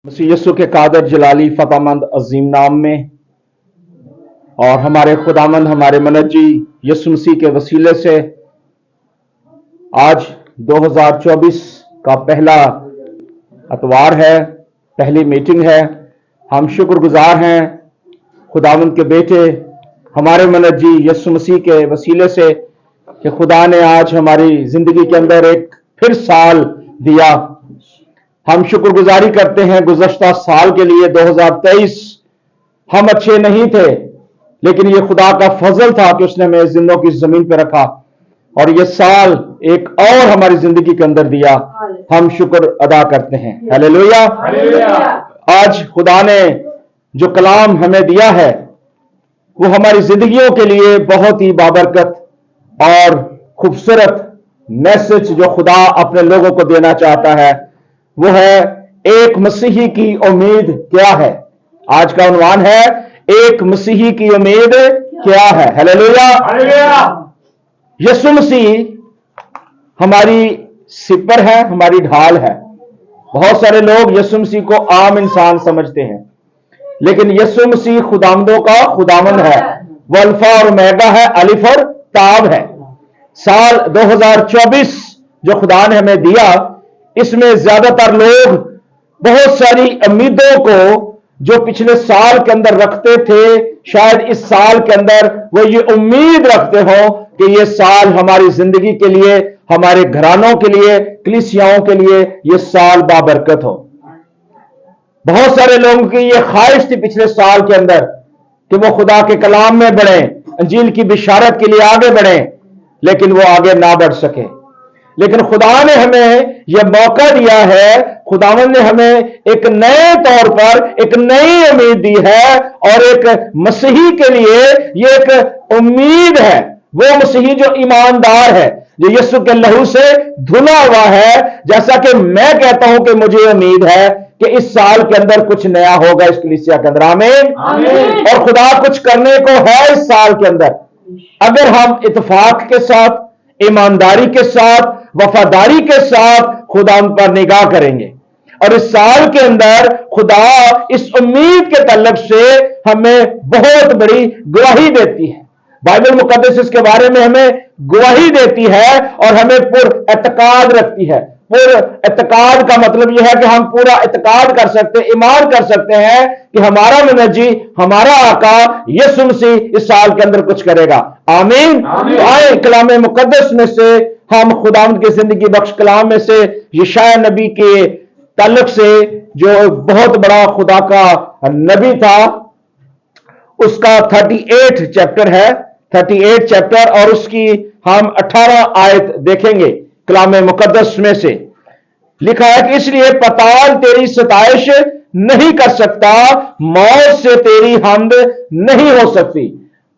मसीह यीशु के कादर जलाली फतामंद अजीम नाम में और हमारे खुदामंद हमारे मनजी यीशु मसीह के वसीले से आज 2024 का पहला अतवार है, पहली मीटिंग है। हम शुक्रगुजार हैं खुदावंद के बेटे हमारे मनजी यीशु मसीह के वसीले से कि खुदा ने आज हमारी जिंदगी के अंदर एक फिर साल दिया। हम शुक्रगुजारी करते हैं गुज़श्ता साल के लिए 2023 हम अच्छे नहीं थे, लेकिन ये खुदा का फजल था कि उसने हमें जिंदों की जमीन पर रखा और ये साल एक और हमारी जिंदगी के अंदर दिया। हम शुक्र अदा करते हैं। हालेलुया। आज खुदा ने जो कलाम हमें दिया है वो हमारी जिंदगियों के लिए बहुत ही बाबरकत और खूबसूरत मैसेज जो खुदा अपने लोगों को देना चाहता है वो है एक मसीही की उम्मीद क्या है। आज का उन्वान है एक मसीही की उम्मीद क्या है। हालेलुया। यीशु मसीह हमारी सिपर है, हमारी ढाल है। बहुत सारे लोग यीशु मसीह को आम इंसान समझते हैं, लेकिन यीशु मसीह खुदामदों का खुदामंद है, वो अल्फा और ओमेगा है, अलिफ और ताब है। साल 2024 जो खुदा ने हमें दिया, इसमें ज्यादातर लोग बहुत सारी उम्मीदों को जो पिछले साल के अंदर रखते थे, शायद इस साल के अंदर वो ये उम्मीद रखते हो कि ये साल हमारी जिंदगी के लिए, हमारे घरानों के लिए, कलीसियाओं के लिए ये साल बाबरकत हो। बहुत सारे लोगों की ये ख्वाहिश थी पिछले साल के अंदर कि वो खुदा के कलाम में बढ़े, अंजील की बिशारत के लिए आगे बढ़े, लेकिन वो आगे ना बढ़ सके। लेकिन खुदा ने हमें यह मौका दिया है, खुदावंद ने हमें एक नए तौर पर एक नई उम्मीद दी है और एक मसीही के लिए ये एक उम्मीद है। वो मसीही जो ईमानदार है, जो यीशु के लहू से धुला हुआ है। जैसा कि मैं कहता हूं कि मुझे उम्मीद है कि इस साल के अंदर कुछ नया होगा इस कलीसिया के अंदर। आमीन। और खुदा कुछ करने को है इस साल के अंदर, अगर हम इत्तेफाक के साथ, ईमानदारी के साथ, वफादारी के साथ खुदा उन पर निगाह करेंगे। और इस साल के अंदर खुदा इस उम्मीद के तल्लुक से हमें बहुत बड़ी गवाही देती है। बाइबल मुकद्दस इसके बारे में हमें गवाही देती है और हमें पूरा एतकाद रखती है। पूरा एतकाद का मतलब यह है कि हम पूरा एतकाद कर सकते हैं, ईमान कर सकते हैं कि हमारा मनजी, हमारा आका यीशु मसीह इस साल के अंदर कुछ करेगा। आमीन। आए कलाम मुकद्दस में से हम खुदावंद की जिंदगी बख्श कलाम में से यशायाह नबी के ताल्लुक से, जो बहुत बड़ा खुदा का नबी था, उसका 38 चैप्टर है, 38 चैप्टर, और उसकी हम 18 आयत देखेंगे। कलाम मुकद्दस में से लिखा है कि इसलिए पताल तेरी सताइश नहीं कर सकता, मौत से तेरी हमद नहीं हो सकती।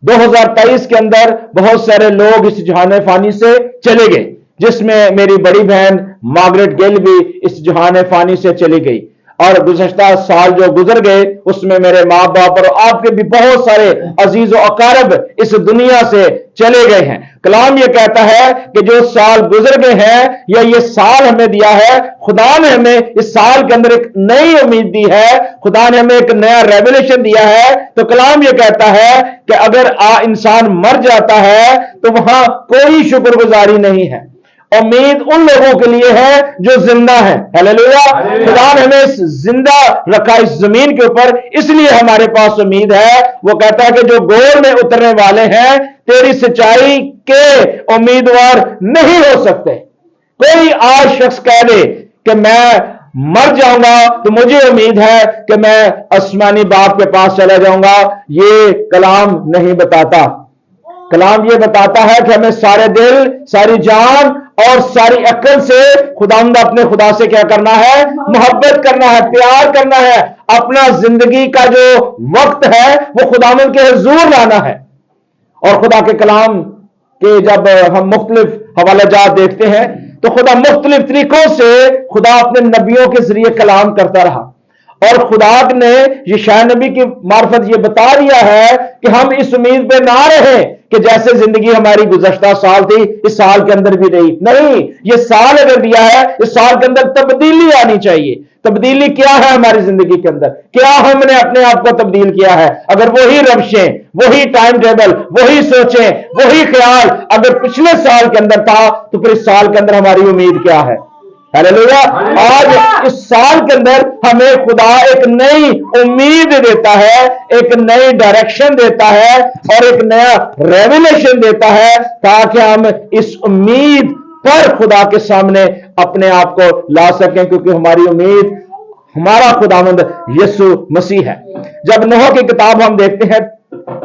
2023 के अंदर बहुत सारे लोग इस जहान फानी से चले गए, जिसमें मेरी बड़ी बहन मार्गरेट गिल भी इस जहान फानी से चली गई। और गुज़श्ता साल जो गुजर गए उसमें मेरे माँ बाप और आपके भी बहुत सारे अजीज व अकारब इस दुनिया से चले गए हैं। कलाम ये कहता है कि जो साल गुजर गए हैं, या ये साल हमें दिया है, खुदा ने हमें इस साल के अंदर एक नई उम्मीद दी है, खुदा ने हमें एक नया रेवलेशन दिया है। तो कलाम ये कहता है कि अगर इंसान मर जाता है तो वहां कोई शुक्रगुजारी नहीं है। उम्मीद उन लोगों के लिए है जो जिंदा है। हालेलुया। खुदा ने हमें जिंदा रखा इस जमीन के ऊपर, इसलिए हमारे पास उम्मीद है। वो कहता है कि जो गोर में उतरने वाले हैं तेरी सच्चाई के उम्मीदवार नहीं हो सकते। कोई आज शख्स कह दे कि मैं मर जाऊंगा तो मुझे उम्मीद है कि मैं आसमानी बाप के पास चला जाऊंगा, ये कलाम नहीं बताता। कलाम ये बताता है कि हमें सारे दिल, सारी जान और सारी अक्ल से खुदावंद अपने खुदा से क्या करना है, मोहब्बत करना है, प्यार करना है। अपना जिंदगी का जो वक्त है वो खुदावंद के हुजूर लाना है। और खुदा के कलाम के जब हम मुख्तलिफ हवालाजात देखते हैं तो खुदा मुख्तलिफ तरीकों से खुदा अपने नबियों के जरिए कलाम करता रहा। اور خدا نے یشاع نبی کی معرفت یہ بتا دیا ہے کہ ہم اس امید پہ نہ رہیں کہ جیسے زندگی ہماری گزشتہ سال تھی اس سال کے اندر بھی رہی، نہیں، یہ سال اگر دیا ہے اس سال کے اندر تبدیلی آنی چاہیے۔ تبدیلی کیا ہے ہماری زندگی کے اندر؟ کیا ہم نے اپنے آپ کو تبدیل کیا ہے؟ اگر وہی روشیں، وہی ٹائم ٹیبل، وہی سوچیں، وہی خیال اگر پچھلے سال کے اندر تھا تو پھر اس سال کے اندر ہماری امید کیا ہے؟ ہاللیلویا۔ آج اس سال کے اندر ہمیں خدا ایک نئی امید دیتا ہے، ایک نئی ڈائریکشن دیتا ہے اور ایک نیا ریویلیشن دیتا ہے تاکہ ہم اس امید پر خدا کے سامنے اپنے آپ کو لا سکیں، کیونکہ ہماری امید ہمارا خداوند یسوع مسیح ہے۔ جب نوح کی کتاب ہم دیکھتے ہیں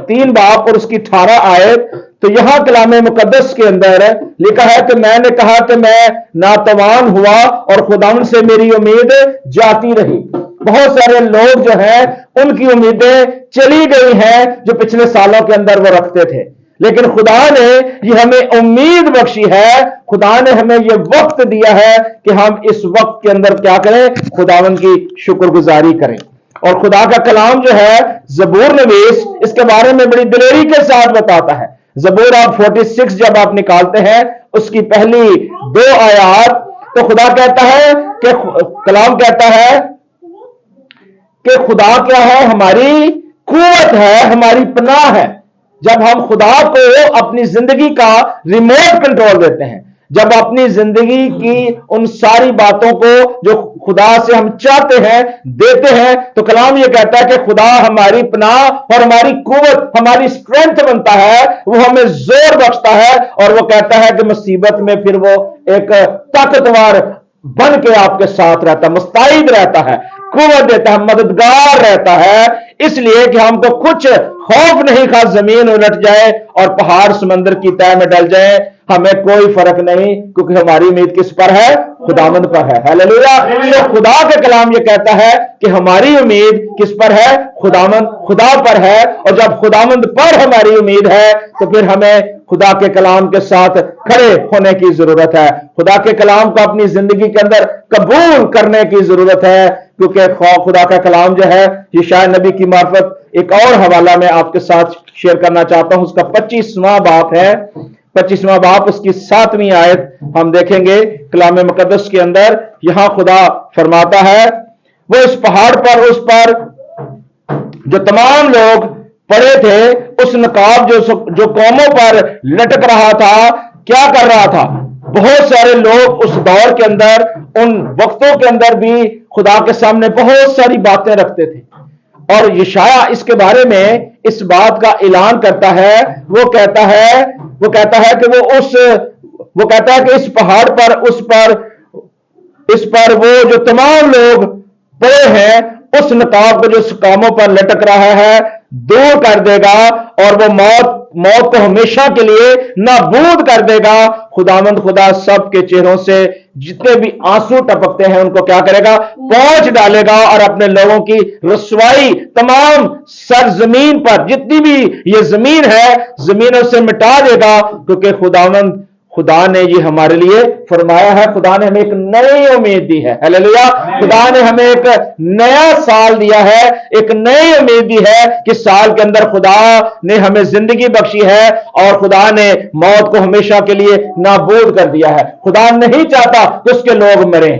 3 باب اور اس کی 18 آیت، تو یہاں کلام مقدس کے اندر لکھا ہے کہ میں نے کہا کہ میں ناتوان ہوا اور خداوند سے میری امید جاتی رہی۔ بہت سارے لوگ جو ہیں ان کی امیدیں چلی گئی ہیں جو پچھلے سالوں کے اندر وہ رکھتے تھے، لیکن خدا نے یہ ہمیں امید بخشی ہے، خدا نے ہمیں یہ وقت دیا ہے کہ ہم اس وقت کے اندر کیا کریں؟ خداوند کی شکر گزاری کریں۔ اور خدا کا کلام جو ہے زبور نویس اس کے بارے میں بڑی دلیری کے ساتھ بتاتا ہے۔ زبور آپ 46 جب آپ نکالتے ہیں اس کی پہلی 2 آیات، تو خدا کہتا ہے کہ کلام کہتا ہے کہ خدا کیا ہے؟ ہماری قوت ہے، ہماری پناہ ہے۔ جب ہم خدا کو اپنی زندگی کا ریموٹ کنٹرول دیتے ہیں، جب اپنی زندگی کی ان ساری باتوں کو جو خدا سے ہم چاہتے ہیں دیتے ہیں، تو کلام یہ کہتا ہے کہ خدا ہماری پناہ اور ہماری قوت، ہماری اسٹرینتھ بنتا ہے، وہ ہمیں زور بخشتا ہے، اور وہ کہتا ہے کہ مصیبت میں پھر وہ ایک طاقتور بن کے آپ کے ساتھ رہتا ہے، مستعد رہتا ہے، قوت دیتا ہے، مددگار رہتا ہے۔ اس لیے کہ ہم کو کچھ خوف نہیں، خاص زمین الٹ جائے اور پہاڑ سمندر کی تہہ میں ڈل جائے، ہمیں کوئی فرق نہیں، کیونکہ ہماری امید کس پر ہے؟ خداوند پر ہے۔ ہاللیلویا۔ تو خدا کا کلام یہ کہتا ہے کہ ہماری امید کس پر ہے؟ خداوند، خدا پر ہے، اور جب خداوند پر ہماری امید ہے تو پھر ہمیں خدا کے کلام کے ساتھ کھڑے ہونے کی ضرورت ہے، خدا کے کلام کو اپنی زندگی کے اندر قبول کرنے کی ضرورت ہے، کیونکہ خدا کا کلام جو ہے یشاع نبی کی معرفت ایک اور حوالہ میں آپ کے ساتھ شیئر کرنا چاہتا ہوں، اس کا 25واں باب ہے، 25واں باب اس کی 7ویں آیت ہم دیکھیں گے کلام مقدس کے اندر۔ یہاں خدا فرماتا ہے وہ اس پہاڑ پر، اس پر جو تمام لوگ پڑے تھے، اس نقاب جو قوموں پر لٹک رہا تھا، کیا کر رہا تھا؟ بہت سارے لوگ اس دور کے اندر، ان وقتوں کے اندر بھی خدا کے سامنے بہت ساری باتیں رکھتے تھے، اور یشاع اس کے بارے میں اس بات کا اعلان کرتا ہے، وہ کہتا ہے کہ وہ کہتا ہے کہ اس پہاڑ پر، اس پر وہ جو تمام لوگ پڑے ہیں، اس نقاب کو جو اس قوموں پر لٹک رہا ہے دور کر دے گا، اور وہ موت کو ہمیشہ کے لیے نابود کر دے گا۔ خداوند خدا سب کے چہروں سے جتنے بھی آنسو ٹپکتے ہیں ان کو کیا کرے گا؟ پوچھ ڈالے گا، اور اپنے لوگوں کی رسوائی تمام سرزمین پر، جتنی بھی یہ زمین ہے، زمینوں سے مٹا دے گا، کیونکہ خدا نے یہ ہمارے لیے فرمایا ہے، خدا نے ہمیں ایک نئی امید دی ہے۔ ہاللیلویا۔ خدا نے ہمیں ایک نیا سال دیا ہے، ایک نئی امید دی ہے کہ سال کے اندر خدا نے ہمیں زندگی بخشی ہے، اور خدا نے موت کو ہمیشہ کے لیے نابود کر دیا ہے۔ خدا نہیں چاہتا کہ اس کے لوگ مریں،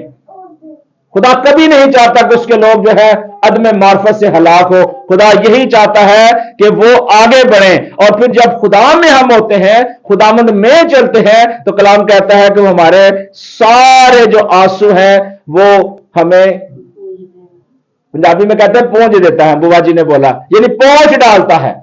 خدا کبھی نہیں چاہتا کہ اس کے لوگ جو ہے عدم معرفت سے ہلاک ہو۔ خدا یہی چاہتا ہے کہ وہ آگے بڑھیں، اور پھر جب خدا میں ہم ہوتے ہیں، خداوند میں چلتے ہیں، تو کلام کہتا ہے کہ وہ ہمارے سارے جو آنسو ہیں وہ ہمیں، پنجابی میں کہتے ہیں پونچھ دیتا ہے، بوا جی نے بولا، یعنی پونچھ ڈالتا ہے،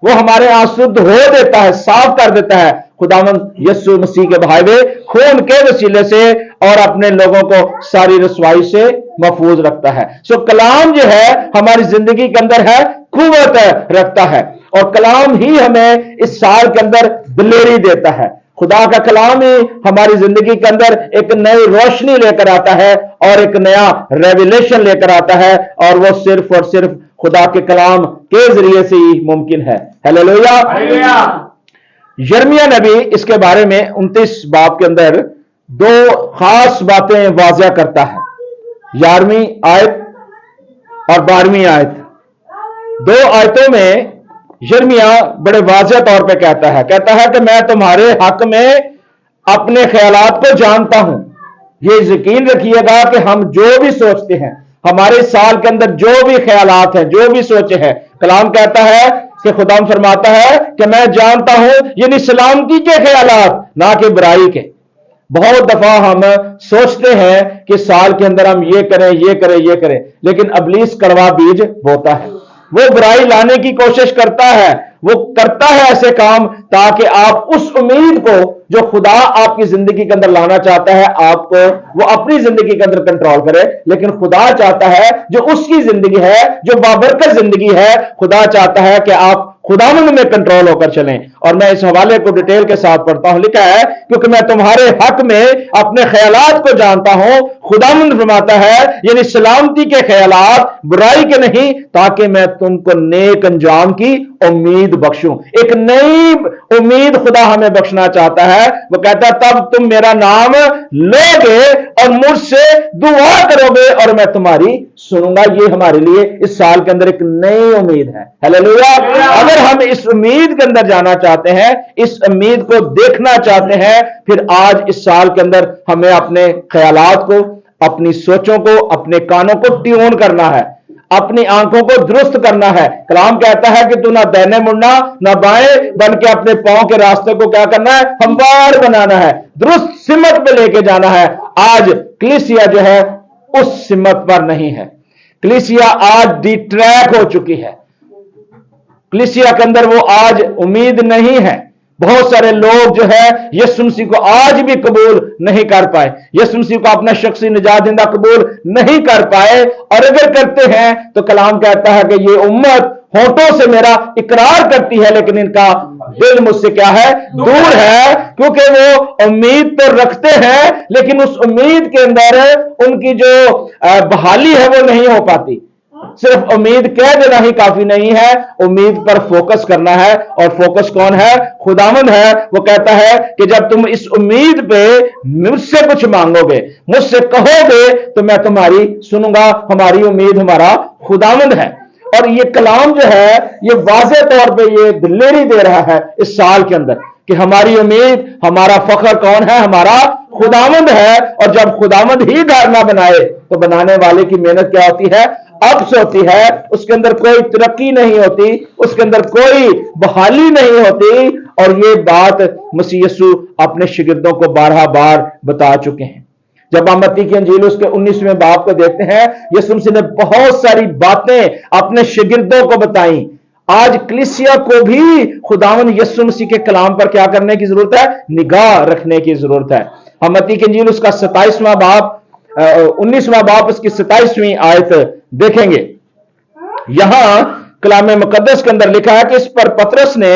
وہ ہمارے آنسو دھو دیتا ہے، صاف کر دیتا ہے، خداوند یسوع مسیح کے بہائے ہوئے خون کے وسیلے سے، اور اپنے لوگوں کو ساری رسوائی سے محفوظ رکھتا ہے۔ سو کلام جو ہے ہماری زندگی کے اندر ہے، قوت رکھتا ہے، اور کلام ہی ہمیں اس سال کے اندر دلیری دیتا ہے۔ خدا کا کلام ہی ہماری زندگی کے اندر ایک نئی روشنی لے کر آتا ہے، اور ایک نیا ریویلیشن لے کر آتا ہے، اور وہ صرف اور صرف خدا کے کلام کے ذریعے سے ہی ممکن ہے۔ ہاللیلویا۔ یرمیہ نبی اس کے بارے میں 29 باب کے اندر 2 خاص باتیں واضح کرتا ہے۔ 11ویں آیت और 12वीं आयत। 2 आयतों में यिर्मयाह बड़े वाज़ेह तौर पे कहता है कि मैं तुम्हारे हक में अपने ख्यालात को जानता हूं। ये यकीन रखिएगा कि हम जो भी सोचते हैं, हमारे साल के अंदर जो भी ख्यालात हैं, जो भी सोचे हैं, कलाम कहता है कि खुदा फरमाता है कि मैं जानता हूं, यानी सलामती के ख्यालात, ना कि बुराई के। बहुत दफा हम सोचते हैं कि साल के अंदर हम ये करें, ये करें, ये करें, लेकिन इब्लीस कड़वा बीज बोता है। वो बुराई लाने की कोशिश करता है, वो करता है ऐसे काम ताकि आप उस उम्मीद को जो खुदा आपकी जिंदगी के अंदर लाना चाहता है, आपको वो अपनी जिंदगी के अंदर कंट्रोल करे। लेकिन खुदा चाहता है जो उसकी जिंदगी है, जो बाबरकत जिंदगी है, खुदा चाहता है कि आप खुदावंद में कंट्रोल होकर चलें। और मैं इस हवाले को डिटेल के साथ पढ़ता हूं। लिखा है, क्योंकि मैं तुम्हारे हक में अपने ख्यालात को जानता हूं, खुदावंद फरमाता है, यानी सलामती के ख्यालात, बुराई के नहीं, ताकि मैं तुमको नेक अंजाम की उम्मीद बख्शूं। एक नई उम्मीद खुदा हमें बख्शना चाहता है। वो कहता है, तब तुम मेरा नाम लोगे और मुझसे दुआ करोगे और मैं तुम्हारी सुनूंगा। ये हमारे लिए इस साल के अंदर एक नई उम्मीद है। हालेलुया। अगर हम इस उम्मीद के अंदर जाना चाहते हैं, इस उम्मीद को देखना चाहते हैं, फिर आज इस साल के अंदर हमें अपने ख्यालात को, अपनी सोचों को, अपने कानों को ट्यून करना है, अपनी आंखों को दुरुस्त करना है। कलाम कहता है कि तू ना दाहिने मुड़ना ना बाएं, बन के अपने पांव के रास्ते को क्या करना है, हमवार बनाना है, दुरुस्त सिमत पे लेके जाना है। आज कलीसिया जो है उस सिमत पर नहीं है। कलीसिया आज डिट्रैक हो चुकी है। कलीसिया के अंदर वो आज उम्मीद नहीं है। बहुत सारे लोग जो है यीशु मसीह को आज भी कबूल नहीं कर पाए, यीशु मसीह को अपना शख्सी निजात देना कबूल नहीं कर पाए। और अगर करते हैं तो कलाम कहता है कि ये उम्मत होठों से मेरा इकरार करती है, लेकिन इनका दिल मुझसे क्या है, दूर है। क्योंकि वो उम्मीद तो रखते हैं, लेकिन उस उम्मीद के अंदर उनकी जो बहाली है वो नहीं हो पाती। सिर्फ उम्मीद कह देना ही काफी नहीं है, उम्मीद पर फोकस करना है। और फोकस कौन है? खुदावंद है। वो कहता है कि जब तुम इस उम्मीद पे मुझसे कुछ मांगोगे, मुझसे कहोगे, तो मैं तुम्हारी सुनूंगा। हमारी उम्मीद हमारा खुदावंद है। और ये कलाम जो है ये वाज़ेह तौर पे ये दिलेरी दे रहा है इस साल के अंदर कि हमारी उम्मीद, हमारा फख्र कौन है? हमारा खुदावंद है। और जब खुदावंद ही घर ना बनाए तो बनाने वाले की मेहनत क्या होती है? अब्स होती है। उसके अंदर कोई तरक्की नहीं होती, उसके अंदर कोई बहाली नहीं होती। और ये बात मसीह यीशु अपने शिगिर्दों को 12 बार बता चुके हैं। जब हम मत्ती की अंजील उसके 19वें बाब को देखते हैं, यीशु मसीह ने बहुत सारी बातें अपने शिगिर्दों को बताई। आज कलीसिया को भी खुदावंद यीशु मसीह के कलाम पर क्या करने की जरूरत है? निगाह रखने की जरूरत है। हम मत्ती की अंजील उसका 27वां बाब 19वां बाब उसकी 27वीं आयत देखेंगे। यहां कलाम मुकद्दस के अंदर लिखा है कि इस पर पतरस ने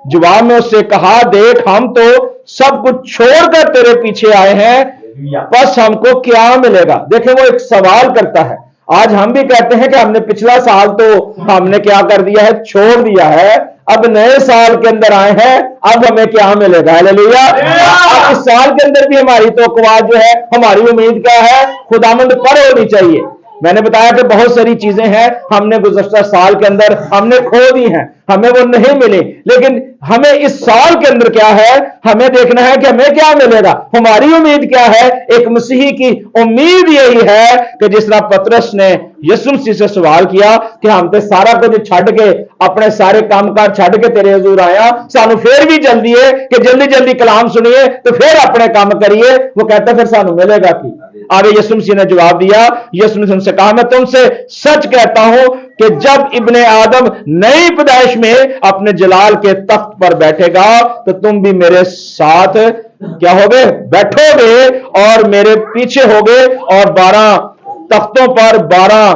जवाब में उससे कहा, देख हम तो सब कुछ छोड़कर तेरे पीछे आए हैं, बस हमको क्या मिलेगा? देखें, वो एक सवाल करता है। आज हम भी कहते हैं कि हमने पिछला साल तो हमने क्या कर दिया है? छोड़ दिया है। अब नए साल के अंदर आए हैं, अब हमें क्या मिलेगा? हालेलुया। इस साल के अंदर भी हमारी तवक्कुआत जो है, हमारी उम्मीद क्या है? खुदावंद पर होनी चाहिए। मैंने बताया कि बहुत सारी चीजें हैं हमने गुज़श्ता साल के अंदर हमने खो दी हैं, हमें वो नहीं मिली। लेकिन हमें इस साल के अंदर क्या है? हमें देखना है कि हमें क्या मिलेगा। हमारी उम्मीद क्या है? एक मसीही की उम्मीद यही है कि जिस तरह पतरस ने यीशु मसीह से सवाल किया कि हम तो सारा कुछ छड़ के, अपने सारे कामकाज छड़ के तेरे हुजूर आया, सानू फिर भी जल्दी है कि जल्दी जल्दी कलाम सुनिए तो फिर अपने काम करिए। वो कहता फिर सानू मिलेगा कि? आगे यीशु मसीह ने जवाब दिया, यीशु मसीह उनसे कहा, मैं तुमसे सच कहता हूं कि जब इब्ने आदम नई पैदाइश में अपने जलाल के तख्त पर बैठेगा तो तुम भी मेरे साथ क्या होगे? बैठोगे और मेरे पीछे होगे और 12 तख्तों पर 12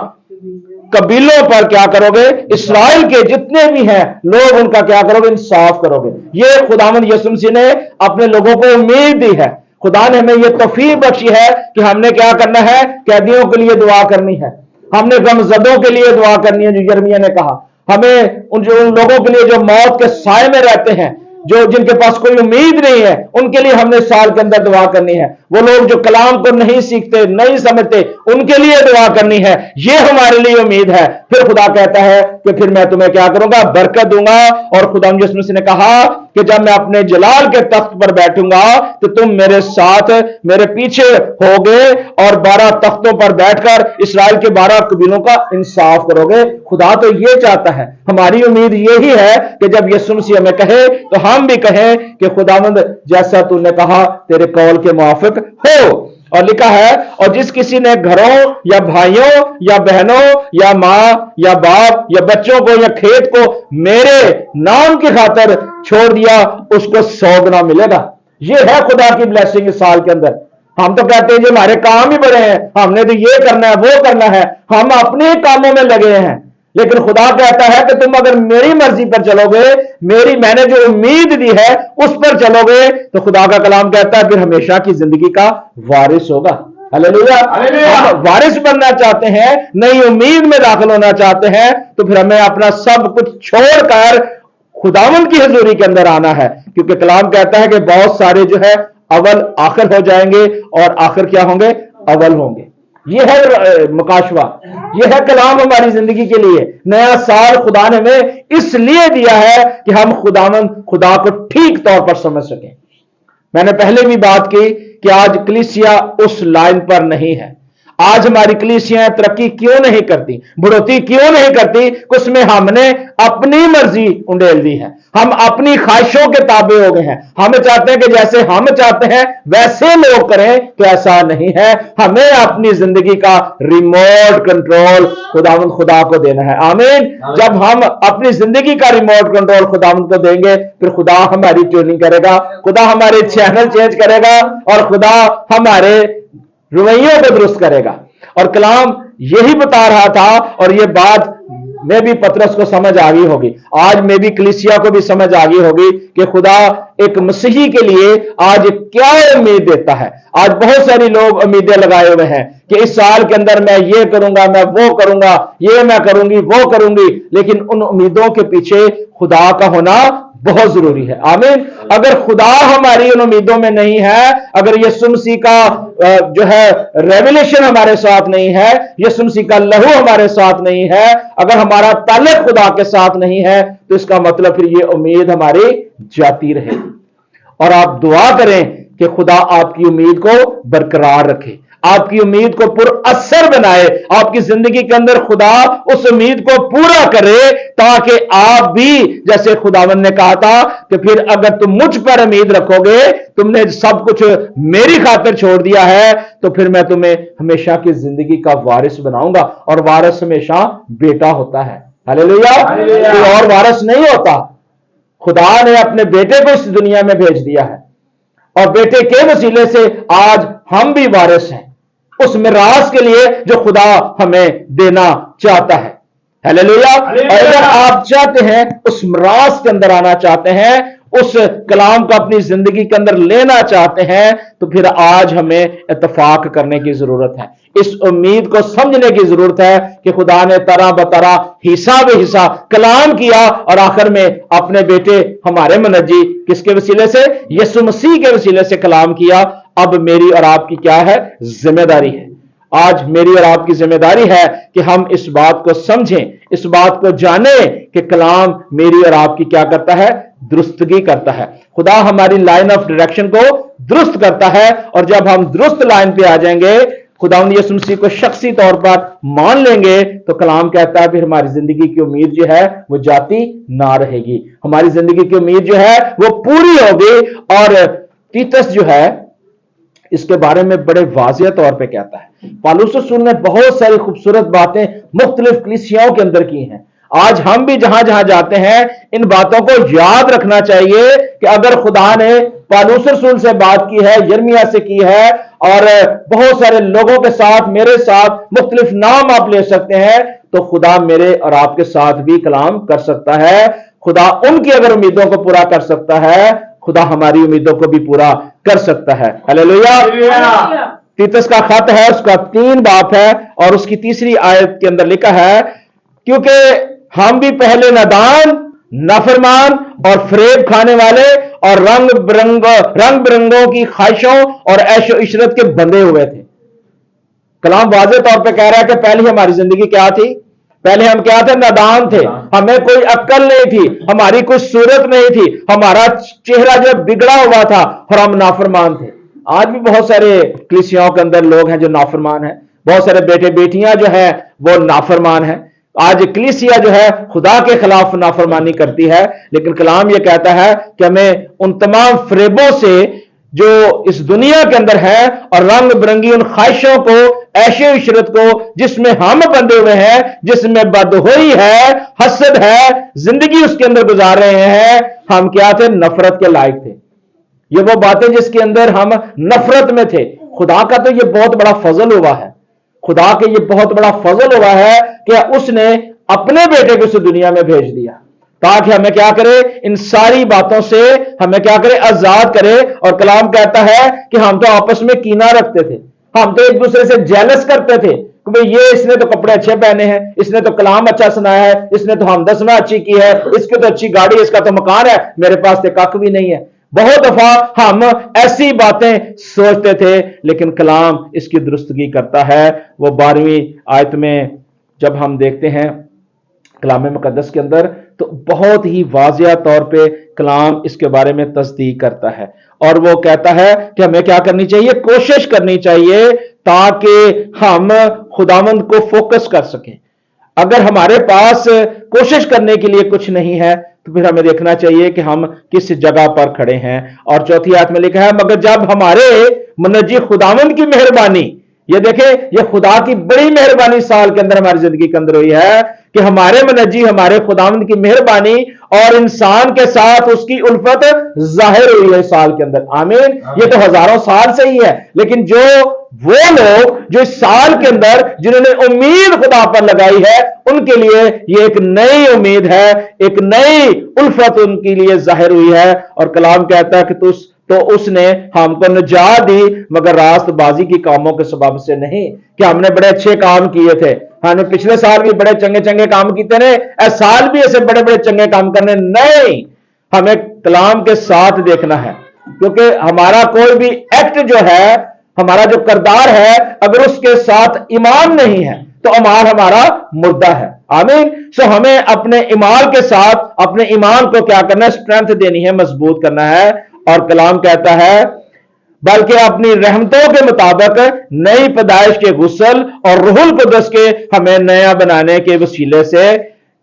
कबीलों पर क्या करोगे? इस्राएल के जितने भी हैं लोग, उनका क्या करोगे? इंसाफ करोगे। ये खुदावंद यीशु मसीह ने अपने लोगों को उम्मीद दी है। खुदा ने हमें यह तौफीक बख्शी है कि हमने क्या करना है? कैदियों के लिए दुआ करनी है, हमने गमजदों के लिए दुआ करनी है, जो यिर्मयाह ने कहा। हमें उन लोगों के लिए जो मौत के साए में रहते हैं, जो जिनके पास कोई उम्मीद नहीं है, उनके लिए हमने साल के अंदर दुआ करनी है। वो लोग जो कलाम को नहीं सीखते, नहीं समझते, उनके लिए दुआ करनी है। ये हमारे लिए उम्मीद है। फिर खुदा कहता है कि फिर मैं तुम्हें क्या करूंगा, बरकत दूंगा। और खुदा यीशु मसीह ने कहा कि जब मैं अपने जलाल के तख्त पर बैठूंगा तो तुम मेरे साथ मेरे पीछे होगे और 12 तख्तों पर बैठकर इस्राएल के 12 कबीलों का इंसाफ करोगे। खुदा तो ये चाहता है, हमारी उम्मीद यही है कि जब यीशु मसीह हमें कहे तो हम भी कहें कि खुदावंद जैसा तूने कहा तेरे कौल के मुआफिक हो। और लिखा है, और जिस किसी ने घरों या भाइयों या बहनों या मां या बाप या बच्चों को या खेत को मेरे नाम की खातिर छोड़ दिया, उसको 100 गुना मिलेगा। ये है खुदा की ब्लेसिंग इस साल के अंदर। हम तो कहते हैं जी हमारे काम ही बड़े हैं, हमने तो ये करना है वो करना है, हम अपने कामों में लगे हैं। लेकिन खुदा कहता है कि तुम अगर मेरी मर्जी पर चलोगे, मैंने जो उम्मीद दी है उस पर चलोगे, तो खुदा का कलाम कहता है फिर हमेशा की जिंदगी का वारिस होगा। हालेलुया। हम वारिस बनना चाहते हैं, नई उम्मीद में दाखिल होना चाहते हैं, तो फिर हमें अपना सब कुछ छोड़कर खुदावंद की हजूरी के अंदर आना है। क्योंकि कलाम कहता है कि बहुत सारे जो है अव्वल आखिर हो जाएंगे और आखिर क्या होंगे, अव्वल होंगे। ये है मुकाशवा, ये है कलाम हमारी जिंदगी के लिए। नया साल खुदा ने हमें इसलिए दिया है कि हम खुदा को ठीक तौर पर समझ सकें। मैंने पहले भी बात की कि आज कलीसिया उस लाइन पर नहीं है। आज हमारी कलीसियां तरक्की क्यों नहीं करती, बढ़ोतरी क्यों नहीं करती? उसमें हमने अपनी मर्जी उंडेल दी है, हम अपनी ख्वाहिशों के ताबे हो गए हैं। हम चाहते हैं कि जैसे हम चाहते हैं वैसे लोग करें, तो ऐसा नहीं है। हमें अपनी जिंदगी का रिमोट कंट्रोल खुदावंद खुदा को देना है। आमीन। जब हम अपनी जिंदगी का रिमोट कंट्रोल खुदावंद को देंगे, फिर खुदा हमारी ट्यूनिंग करेगा, खुदा हमारे चैनल चेंज करेगा और खुदा हमारे रवैयों को दुरुस्त करेगा। और कलाम यही बता रहा था, और ये बात में भी पतरस को समझ आ गई होगी, आज में भी कलीसिया को भी समझ आ गई होगी कि खुदा एक मसीही के लिए आज क्या उम्मीद देता है। आज बहुत सारी लोग उम्मीदें लगाए हुए हैं कि इस साल के अंदर मैं ये करूंगा, मैं वो करूंगा, ये मैं करूंगी, वो करूंगी। लेकिन उन उम्मीदों के पीछे खुदा का होना बहुत जरूरी है। आमीन। अगर खुदा हमारी उन उम्मीदों में नहीं है, अगर यीशु मसीह का जो है रेवलेशन हमारे साथ नहीं है, यीशु मसीह का लहू हमारे साथ नहीं है, अगर हमारा ताल्लुक खुदा के साथ नहीं है, तो इसका मतलब फिर ये उम्मीद हमारी जाती रहेगी। और आप दुआ करें कि खुदा आपकी उम्मीद को बरकरार रखे, आपकी उम्मीद को पुरअसर बनाए, आपकी जिंदगी के अंदर खुदा उस उम्मीद को पूरा करे, ताकि आप भी जैसे खुदावन ने कहा था कि फिर अगर तुम मुझ पर उम्मीद रखोगे, तुमने सब कुछ मेरी खातिर छोड़ दिया है, तो फिर मैं तुम्हें हमेशा की जिंदगी का वारिस बनाऊंगा। और वारिस हमेशा बेटा होता है। हालेलुया। कोई और वारिस नहीं होता। खुदा ने अपने बेटे को इस दुनिया में भेज दिया है और बेटे के वसीले से आज हम भी वारिस हैं उस मिरास के लिए जो खुदा हमें देना चाहता है। हालेलुया। और अगर आप चाहते हैं, उस मिरास के अंदर आना चाहते हैं, उस कलाम को अपनी जिंदगी के अंदर लेना चाहते हैं, तो फिर आज हमें इत्तफाक करने की जरूरत है। इस उम्मीद को समझने की जरूरत है कि खुदा ने तरह बतरा हिस्सा बे हिस्सा कलाम किया और आखिर में अपने बेटे हमारे मुनज्जी किसके वसीले से, यीशु मसीह के वसीले से कलाम किया। अब मेरी और आपकी क्या है, जिम्मेदारी है। आज मेरी और आपकी जिम्मेदारी है कि हम इस बात को समझें, इस बात को जानें कि कलाम मेरी और आपकी क्या करता है, दुरुस्तगी करता है। खुदा हमारी लाइन ऑफ डायरेक्शन को दुरुस्त करता है। और जब हम दुरुस्त लाइन पे आ जाएंगे, खुदावंद यीशु मसीह को शख्सी तौर पर मान लेंगे, तो कलाम कहता है फिर हमारी जिंदगी की उम्मीद जो है वो जाती ना रहेगी, हमारी जिंदगी की उम्मीद जो है वो पूरी होगी। और तीतस जो है इसके बारे में बड़े वाज़ेह तौर पे कहता है। पौलुस रसूल ने बहुत सारी खूबसूरत बातें मुख्तलिफ कलीसियाओं के अंदर की हैं। आज हम भी जहां जहां जाते हैं इन बातों को याद रखना चाहिए कि अगर खुदा ने पौलुस रसूल से बात की है, यिर्मयाह से की है, और बहुत सारे लोगों के साथ, मेरे साथ मुख्तलिफ नाम आप ले सकते हैं, तो खुदा मेरे और आपके साथ भी कलाम कर सकता है। खुदा उनकी अगर उम्मीदों को पूरा कर सकता है, खुदा हमारी उम्मीदों को भी पूरा कर सकता है। हालेलुया। तीतस का खत है, उसका 3 बाप है और उसकी 3री आयत के अंदर लिखा है, क्योंकि हम भी पहले नादान, नाफरमान और फरेब खाने वाले और रंग बिरंगों की ख्वाहिशों और ऐशो इशरत के बंधे हुए थे। कलाम वाज़ेह तौर पे कह रहा है कि पहले हमारी जिंदगी क्या थी? पहले हम क्या थे? नादान थे, हमें कोई अक्ल नहीं थी, हमारी कोई सूरत नहीं थी, हमारा चेहरा जो बिगड़ा हुआ था और हम नाफरमान थे। आज भी बहुत सारे कलीसियाओं के अंदर लोग हैं जो नाफरमान हैं, बहुत सारे बेटे बेटियां जो है वो नाफरमान है। आज कलीसिया जो है खुदा के खिलाफ नाफरमानी करती है, लेकिन कलाम ये कहता है कि हमें उन तमाम फरेबों से जो इस दुनिया के अंदर है और रंग बिरंगी उन ख्वाहिशों को, ऐशो इशरत को जिसमें हम बंधे हुए हैं, जिसमें बदहोई है, हसद है, जिंदगी उसके अंदर गुजार रहे हैं, हम क्या थे? नफरत के लायक थे। ये वो बातें जिसके अंदर हम नफरत में थे। खुदा का तो ये बहुत बड़ा फजल हुआ है, खुदा के ये बहुत बड़ा फजल हुआ है कि उसने अपने बेटे को इस दुनिया में भेज दिया ताकि हमें क्या करे? इन सारी बातों से हमें क्या करे? आजाद करे। और कलाम कहता है कि हम तो आपस में कीना रखते थे, हम तो एक दूसरे से जेलस करते थे कि भाई ये इसने तो कपड़े अच्छे पहने हैं, इसने तो कलाम अच्छा सुनाया है, इसने तो हमदस्मा अच्छी की है, इसकी तो अच्छी गाड़ी, इसका तो मकान है, मेरे पास तो कख भी नहीं है। बहुत दफा हम ऐसी बातें सोचते थे, लेकिन कलाम इसकी दुरुस्तगी करता है। वो 12वीं आयत में जब हम देखते हैं कलाम मुकद्दस के अंदर, तो बहुत ही वाज़िया तौर पे कलाम इसके बारे में तस्दीक करता है और वो कहता है कि हमें क्या करनी चाहिए? कोशिश करनी चाहिए ताकि हम खुदावंद को फोकस कर सकें। अगर हमारे पास कोशिश करने के लिए कुछ नहीं है तो फिर हमें देखना चाहिए कि हम किस जगह पर खड़े हैं। और चौथी आयत में लिखा है, मगर जब हमारे मुनज्जी खुदावंद की मेहरबानी, ये देखें, ये खुदा की बड़ी मेहरबानी साल के अंदर हमारी जिंदगी के अंदर हुई है कि हमारे मुनज्जी, हमारे खुदावंद की मेहरबानी और इंसान के साथ उसकी उल्फत जाहिर हुई है साल के अंदर। आमीन। ये तो हजारों साल से ही है, लेकिन जो वो लोग जो इस साल के अंदर जिन्होंने उम्मीद खुदा पर लगाई है, उनके लिए ये एक नई उम्मीद है, एक नई उल्फत उनके लिए जाहिर हुई है। और कलाम कहता है कि तो उसने हमको निजात दी, मगर रास्तबाजी की कामों के सबब से नहीं कि हमने बड़े अच्छे काम किए थे, हमने पिछले साल भी बड़े चंगे चंगे काम किए ने, इस साल भी ऐसे बड़े बड़े चंगे काम करने नहीं। हमें कलाम के साथ देखना है, क्योंकि हमारा कोई भी एक्ट जो है, हमारा जो किरदार है, अगर उसके साथ ईमान नहीं है तो अमाल हमारा मुर्दा है। आमीन। सो हमें अपने ईमान के साथ अपने ईमान को क्या करना है? स्ट्रेंथ देनी है, मजबूत करना है। और कलाम कहता है, बल्कि अपनी रहमतों के मुताबिक नई पैदाइश के गुस्ल और रूहुल कुद्दस के हमें नया बनाने के वसीले से,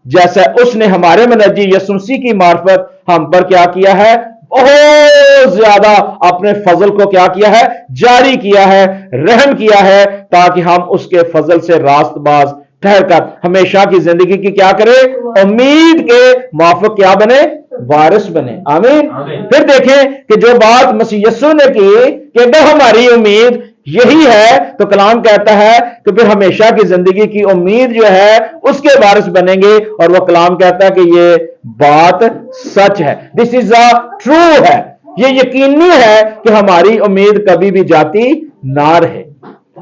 जैसे उसने हमारे मुनज्जी यीशु मसीह की मार्फत हम पर क्या किया है? बहुत ज्यादा अपने फजल को क्या किया है? जारी किया है, रहम किया है, ताकि हम उसके फजल से रास्तबाज ठहरकर हमेशा की जिंदगी की क्या करे? उम्मीद के माफक क्या बने? वारिस बने। आमीन। फिर देखें कि जो बात मसीह यीशु ने की कि अगर हमारी उम्मीद यही है, तो कलाम कहता है कि फिर हमेशा की जिंदगी की उम्मीद जो है उसके वारिस बनेंगे। और वो कलाम कहता है कि ये बात सच है, दिस इज अ ट्रू है, ये यकीनी है कि हमारी उम्मीद कभी भी जाती ना रहे।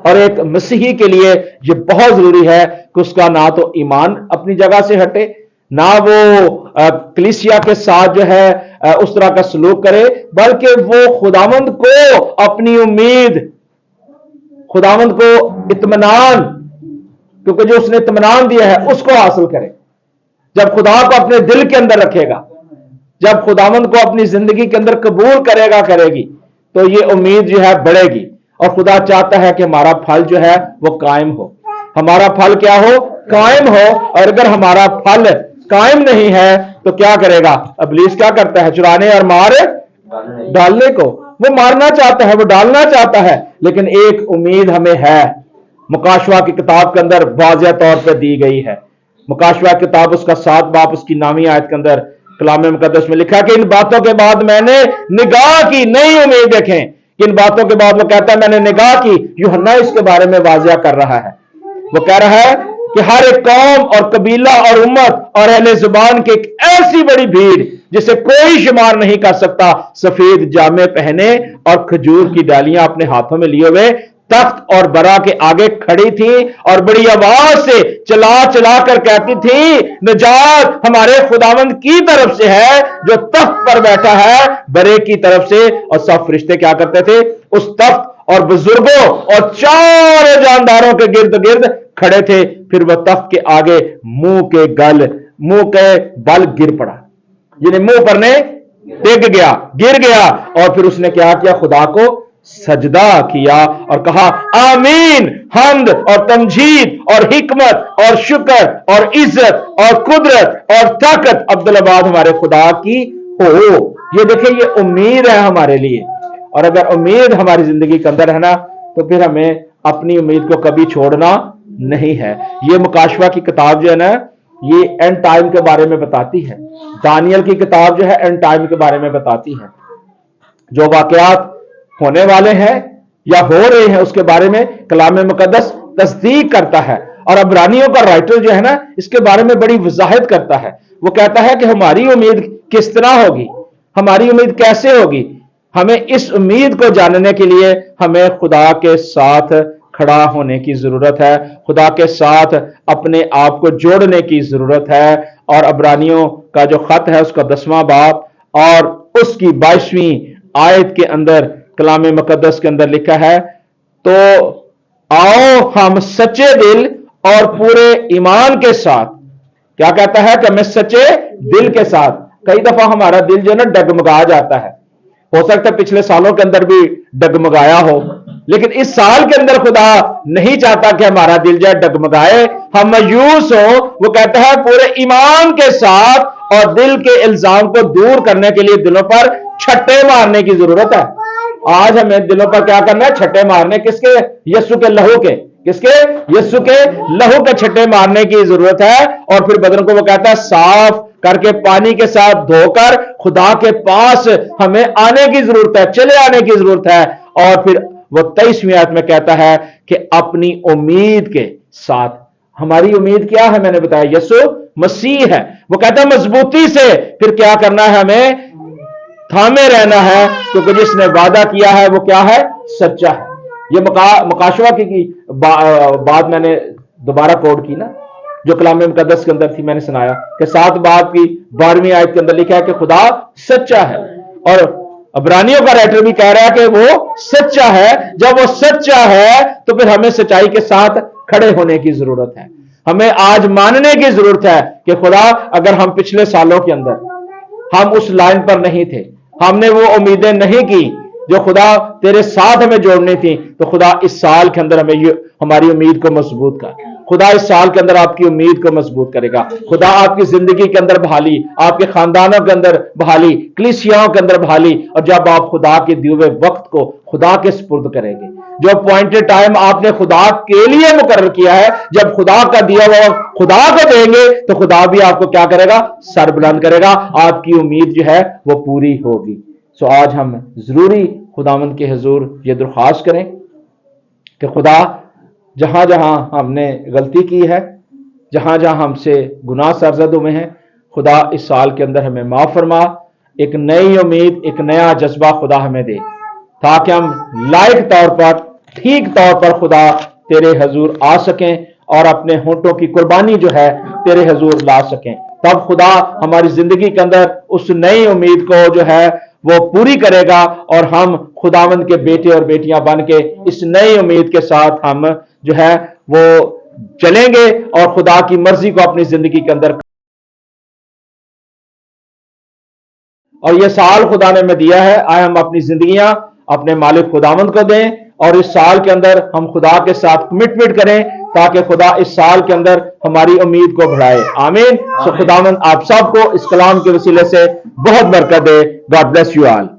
और एक मसीही के लिए ये बहुत जरूरी है कि उसका ना तो ईमान अपनी जगह से हटे, ना वो कलीसिया के साथ जो है उस तरह का सलूक करे, बल्कि वो खुदावंद को अपनी उम्मीद, खुदावंद को इत्मीनान, क्योंकि जो उसने इत्मीनान दिया है उसको हासिल करे। जब खुदा को अपने दिल के अंदर रखेगा, जब खुदावंद को अपनी जिंदगी के अंदर कबूल करेगा, करेगी, तो ये उम्मीद जो है बढ़ेगी। और खुदा चाहता है कि हमारा फल जो है वो कायम हो, हमारा फल क्या हो? कायम हो। और अगर हमारा फल कायम नहीं है तो क्या करेगा? इब्लीस क्या करता है? चुराने और मार डालने को। वो मारना चाहता है, वो डालना चाहता है, लेकिन एक उम्मीद हमें है, मुकाशवा की किताब के अंदर वाज़िया तौर पर दी गई है। मुकाशवा किताब उसका 7 बाब उसकी 9वीं आयत के अंदर कलाम मुकद्दस में लिखा कि इन बातों के बाद मैंने निगाह की नई उम्मीद। देखें कि इन बातों के बाद वो कहता है मैंने निगाह की। यूहन्ना इसके बारे में वाज़िया कर रहा है, वो कह रहा है कि हर एक कौम और कबीला और उम्मत और अहले जुबान की एक ऐसी बड़ी भीड़ जिसे कोई शुमार नहीं कर सकता, सफेद जामे पहने और खजूर की डालियां अपने हाथों में लिए हुए तख्त और बरा के आगे खड़ी थी और बड़ी आवाज से चला चला कर कहती थी, निजात हमारे खुदावंद की तरफ से है जो तख्त पर बैठा है, बरे की तरफ से। और सब फरिश्ते क्या करते थे? उस तख्त और बुजुर्गों और चारों जानदारों के गिर्द गिर्द खड़े थे। फिर वह तख्त के आगे मुंह के बल गिर पड़ा, यानी मुंह पर ने टिक गया, गिर गया। और फिर उसने क्या किया? खुदा को सजदा किया और कहा, आमीन, हम्द और तमजीद और हिकमत और शुक्र और इज्जत और कुदरत और ताकत अब्दुल्लाबाद हमारे खुदा की हो। ये देखिए, ये उम्मीद है हमारे लिए। और अगर उम्मीद हमारी जिंदगी के अंदर है ना, तो फिर हमें अपनी उम्मीद को कभी छोड़ना नहीं है। ये मुकाशवा की किताब जो है ना, ये एंड टाइम के बारे में बताती है। दानियल की किताब जो है एंड टाइम के बारे में बताती है, जो वाकयात होने वाले हैं या हो रहे हैं उसके बारे में कलाम मुकद्दस तस्दीक करता है। और अब्रानियों का राइटर जो है ना, इसके बारे में बड़ी वजाहत करता है। वो कहता है कि हमारी उम्मीद किस तरह होगी, हमारी उम्मीद कैसे होगी। हमें इस उम्मीद को जानने के लिए हमें खुदा के साथ खड़ा होने की जरूरत है, खुदा के साथ अपने आप को जोड़ने की जरूरत है। और अब्रानियों का जो खत है उसका 10वां बाब और उसकी 22वीं आयत के अंदर कलाम मुकद्दस के अंदर लिखा है, तो आओ हम सच्चे दिल और पूरे ईमान के साथ, क्या कहता है कि हमें सच्चे दिल के साथ। कई दफा हमारा दिल जो है ना डगमगा जाता है, हो सकता है पिछले सालों के अंदर भी डगमगाया हो, लेकिन इस साल के अंदर खुदा नहीं चाहता कि हमारा दिल जो है डगमगाए, हम मायूस हो। वो कहता है पूरे ईमान के साथ और दिल के इल्जाम को दूर करने के लिए दिलों पर छट्टे मारने की जरूरत है। आज हमें दिलों पर क्या करना है? छट्टे मारने। किसके? यीशु के लहू के। किसके? यीशु के लहू के छट्टे मारने की जरूरत है। और फिर बदन को वो कहता है साफ करके पानी के साथ धोकर खुदा के पास हमें आने की जरूरत है, चले आने की जरूरत है। और फिर वो 23वीं आयत में कहता है कि अपनी उम्मीद के साथ। हमारी उम्मीद क्या है? मैंने बताया यीशु मसीह है। वो कहता है मजबूती से फिर क्या करना है? हमें थामे रहना है, क्योंकि जिसने वादा किया है वो क्या है? सच्चा है। ये मुकाशवा की बात मैंने दोबारा कोड की ना, जो कलाम मुकद्दस के अंदर थी, मैंने सुनाया कि 7 बाब की 12वीं आयत के अंदर लिखा है कि खुदा सच्चा है। और अब्रानियों का राइटर भी कह रहा है कि वो सच्चा है। जब वो सच्चा है तो फिर हमें सच्चाई के साथ खड़े होने की जरूरत है। हमें आज मानने की जरूरत है कि खुदा, अगर हम पिछले सालों के अंदर हम उस लाइन पर नहीं थे, हमने वो उम्मीदें नहीं की जो खुदा तेरे साथ हमें जोड़नी थी, तो खुदा इस साल के अंदर हमें हमारी उम्मीद को मजबूत कर। खुदा इस साल के अंदर आपकी उम्मीद को मजबूत करेगा। खुदा आपकी जिंदगी के अंदर बहाली, आपके खानदानों के अंदर बहाली, कलीसियाओं के अंदर बहाली। और जब आप खुदा के दिए हुए वक्त को खुदा के सुपुर्द करेंगे, जो अपॉइंटेड टाइम आपने खुदा के लिए मुकर्रर किया है, जब खुदा का दिया हुआ खुदा को देंगे, तो खुदा भी आपको क्या करेगा? सर बुलंद करेगा। आपकी उम्मीद जो है वो पूरी होगी। सो आज हम जरूरी खुदावंद के हुजूर ये दरख्वास्त करें कि खुदा, जहां जहां हमने गलती की है, जहां जहां हमसे गुनाह सरजद हुए हैं, खुदा इस साल के अंदर हमें माफ फरमा। एक नई उम्मीद, एक नया जज्बा खुदा हमें दे, ताकि हम लायक तौर पर, ठीक तौर पर खुदा तेरे हुजूर आ सकें और अपने होंठों की कुर्बानी जो है तेरे हुजूर ला सकें। तब खुदा हमारी जिंदगी के अंदर उस नई उम्मीद को जो है वो पूरी करेगा और हम खुदावंद के बेटे और बेटियां बन के इस नई उम्मीद के साथ हम जो है वो चलेंगे और खुदा की मर्जी को अपनी जिंदगी के अंदर। और ये साल खुदा ने हमें दिया है, आए हम अपनी जिंदगियां अपने मालिक खुदावंद को दें और इस साल के अंदर हम खुदा के साथ कमिटमेंट करें, ताकि खुदा इस साल के अंदर हमारी उम्मीद को बढ़ाए। आमीन। सो खुदावंद आप सबको इस कलाम के वसीले से बहुत बरकत दे। God bless you all.